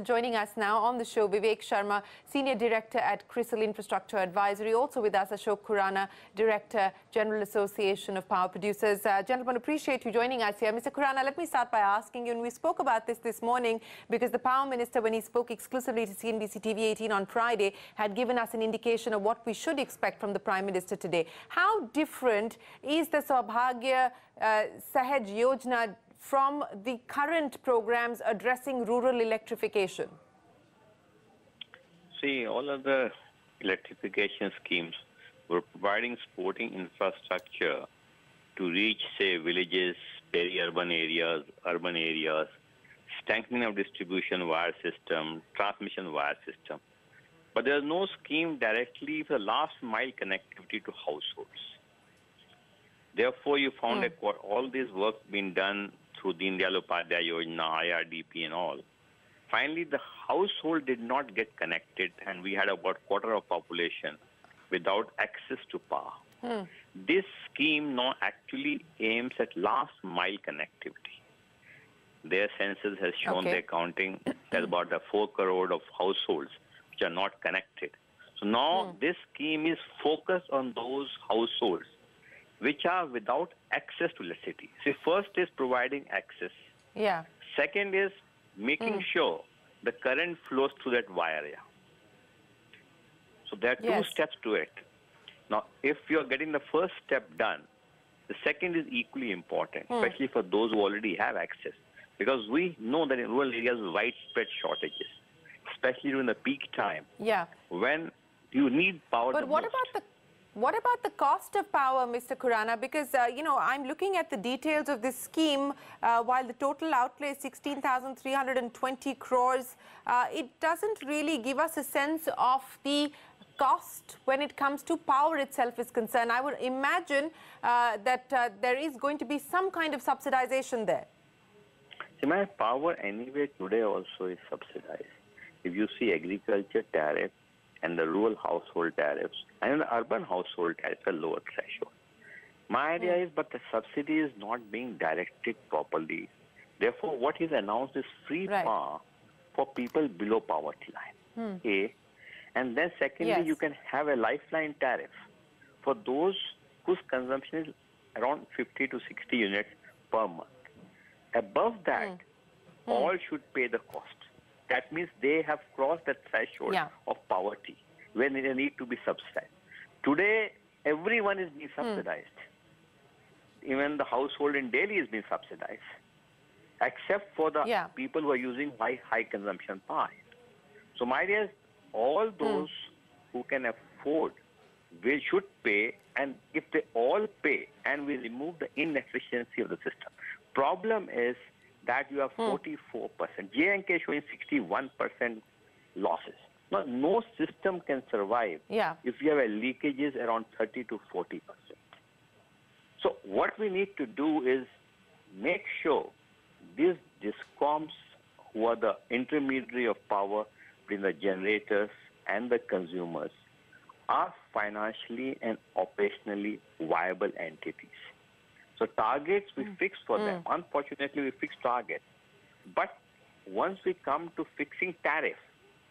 Joining us now on the show, Vivek Sharma, Senior Director at Crisil Infrastructure Advisory. Also with us, Ashok Khurana, Director, General Association of Power Producers. Gentlemen, appreciate you joining us here. Mr. Khurana, let me start by asking you, and we spoke about this morning because the Power Minister, when he spoke exclusively to CNBC TV18 on Friday, had given us an indication of what we should expect from the Prime Minister today. How different is the Saubhagya Sahaj Yojana from the current programs addressing rural electrification? See, all of the electrification schemes were providing supporting infrastructure to reach, say, villages, peri-urban areas, urban areas, strengthening of distribution wire system, transmission wire system. But there is no scheme directly for last mile connectivity to households. Therefore, you found that all this work being done through Deen Dayal Upadhyaya Yojana, IRDP and all. Finally, the household did not get connected, and we had about quarter of population without access to power. This scheme now actually aims at last mile connectivity. Their census has shown their counting that about 4 crore of households which are not connected. So now this scheme is focused on those households which are without access to electricity. See, first is providing access. Yeah. Second is making sure the current flows through that wire area. So there are two steps to it. Now, if you're getting the first step done, the second is equally important, especially for those who already have access. Because we know that in rural areas, widespread shortages, especially during the peak time, when you need power the most. What about the cost of power, Mr. Khurana? Because, you know, I'm looking at the details of this scheme. While the total outlay is 16,320 crores, it doesn't really give us a sense of the cost when it comes to power itself is concerned. I would imagine that there is going to be some kind of subsidization there. See, my power anyway today also is subsidized. If you see agriculture tariff and the rural household tariffs, and the urban household tariffs are lower threshold. My idea is, but the subsidy is not being directed properly. Therefore, what he's announced is free power for people below poverty line. A. And then secondly, you can have a lifeline tariff for those whose consumption is around 50 to 60 units per month. Above that, all should pay the cost. That means they have crossed the threshold of poverty when they need to be subsidized. Today, everyone is being subsidized. Even the household in Delhi is being subsidized, except for the people who are using high consumption power. So my idea is all those who can afford, we should pay, and if they all pay and we remove the inefficiency of the system. Problem is that you have 44%. J&K showing 61% losses. Now, no system can survive if you have a leakages around 30 to 40%. So what we need to do is make sure these discoms, who are the intermediary of power between the generators and the consumers, are financially and operationally viable entities. So targets we fix for them. Unfortunately, we fix targets. But once we come to fixing tariff,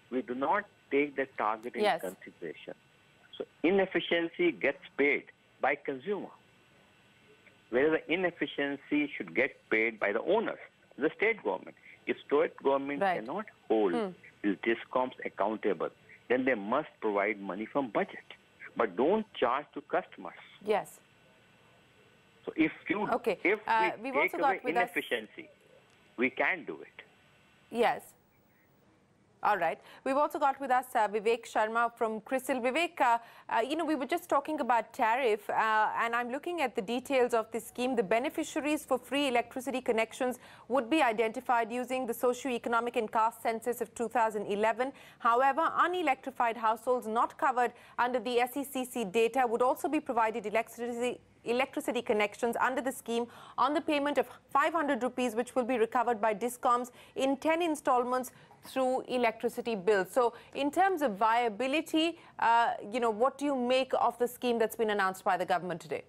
we do not take the target into consideration. So inefficiency gets paid by consumer, whereas the inefficiency should get paid by the owners, the state government. If state government cannot hold these discoms accountable, then they must provide money from budget, but don't charge to customers. Yes. So if you we take away inefficiency, we can do it. Yes. All right. We've also got with us Vivek Sharma from Crisil. Vivek, you know, we were just talking about tariff, and I'm looking at the details of this scheme. The beneficiaries for free electricity connections would be identified using the socio-economic and caste census of 2011. However, unelectrified households not covered under the SECC data would also be provided electricity connections under the scheme on the payment of 500 rupees, which will be recovered by discoms in 10 installments through electricity bills. So in terms of viability, you know, what do you make of the scheme that's been announced by the government today?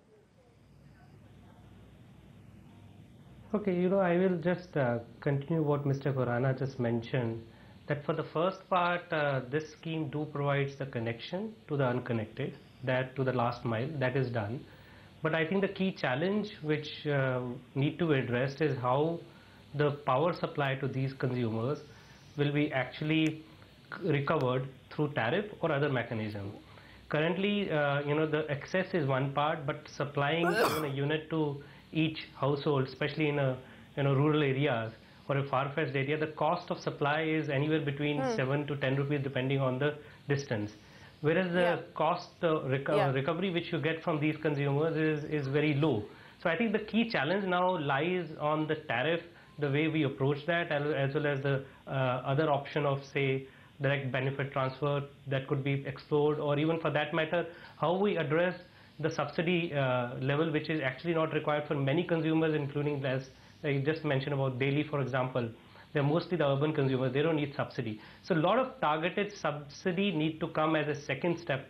Okay, you know, I will just continue what Mr. Khurana just mentioned. that for the first part, this scheme provides the connection to the unconnected, that to the last mile, that is done. But I think the key challenge which need to be addressed is how the power supply to these consumers will be actually recovered through tariff or other mechanism. Currently, the excess is one part, but supplying even a unit to each household, especially in rural areas or a far-fetched area, the cost of supply is anywhere between 7 to 10 rupees depending on the distance. Whereas the cost recovery which you get from these consumers is very low. So I think the key challenge now lies on the tariff, the way we approach that, as well as the other option of, say, direct benefit transfer that could be explored, or even for that matter, how we address the subsidy level, which is actually not required for many consumers, including, as I just mentioned about Delhi, for example. They're mostly the urban consumers, they don't need subsidy. So a lot of targeted subsidy need to come as a second step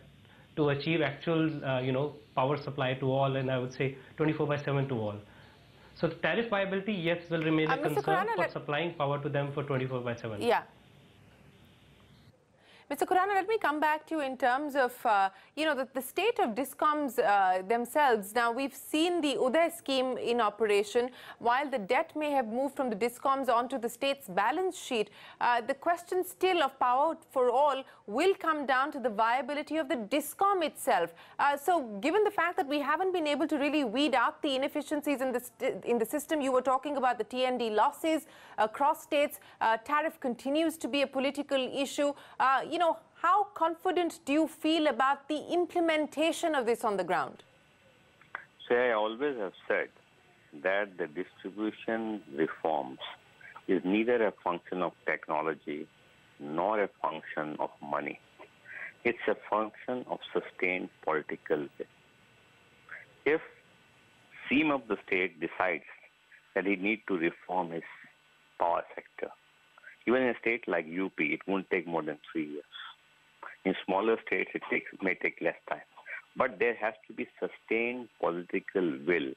to achieve actual power supply to all, and I would say 24/7 to all. So the tariff viability, yes, will remain a concern Khurana, for supplying power to them for 24/7. Yeah. Mr. Khurana, let me come back to you in terms of, the state of discoms themselves. Now, we've seen the Uday scheme in operation. While the debt may have moved from the discoms onto the state's balance sheet, the question still of power for all will come down to the viability of the discom itself. So, given the fact that we haven't been able to really weed out the inefficiencies in the system, you were talking about the TND losses across states, tariff continues to be a political issue. How confident do you feel about the implementation of this on the ground? So I always have said that the distribution reforms is neither a function of technology nor a function of money. It's a function of sustained political will. If CM of the state decides that he needs to reform his power sector, even in a state like UP, it won't take more than 3 years. In smaller states, it may take less time. But there has to be sustained political will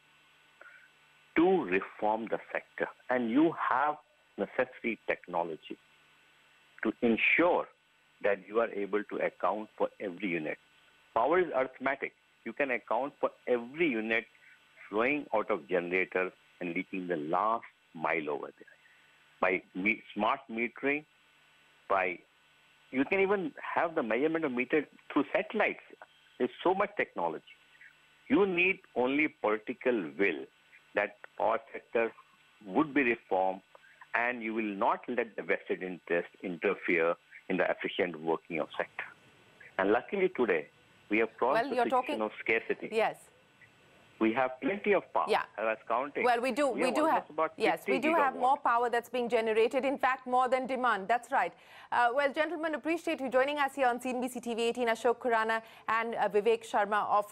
to reform the sector. And you have necessary technology to ensure that you are able to account for every unit. Power is arithmetic. You can account for every unit flowing out of generator and reaching the last mile over there. By smart metering, you can even have the measurement of meter through satellites. There's so much technology. You need only political will that power sector would be reformed, and you will not let the vested interest interfere in the efficient working of sector. And luckily today, we have crossed the situation of scarcity. Yes. We have plenty of power. Yeah. I was counting. Well, we do have more power that's being generated, in fact, more than demand. That's right. Well, gentlemen, appreciate you joining us here on CNBC TV18. Ashok, Khurana and Vivek Sharma of